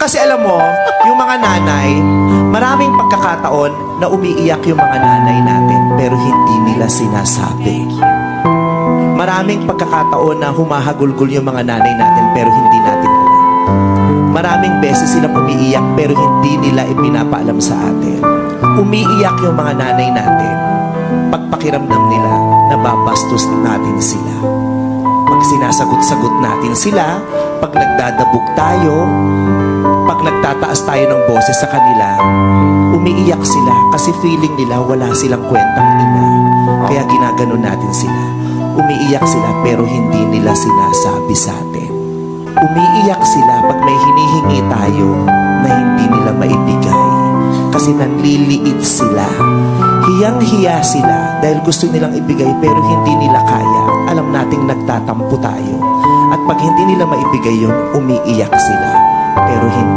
kasi alam mo, yung mga nanay, maraming pagkakataon na umiiyak yung mga nanay natin, pero hindi nila sinasabi. Maraming pagkakataon na humahagulgol yung mga nanay natin, pero hindi natin alam. Maraming beses silang umiiyak, pero hindi nila ipinapaalam sa atin. Umiiyak yung mga nanay natin, pagpakiramdam nila, nababastos natin sila. Pag sinasagot-sagot natin sila, pag nagdadabog tayo, pag nagtataas tayo ng boses sa kanila, umiiyak sila kasi feeling nila wala silang kwentang ina. Kaya ginaganon natin sila. Umiiyak sila pero hindi nila sinasabi sa atin. Umiiyak sila pag may hinihingi tayo na hindi nila maibigay. Kasi nanliliit sila. Hiyang-hiya sila dahil gusto nilang ibigay pero hindi nila kaya. Alam nating nagtatampo tayo. At pag hindi nila maibigay yun, umiiyak sila. Pero hindi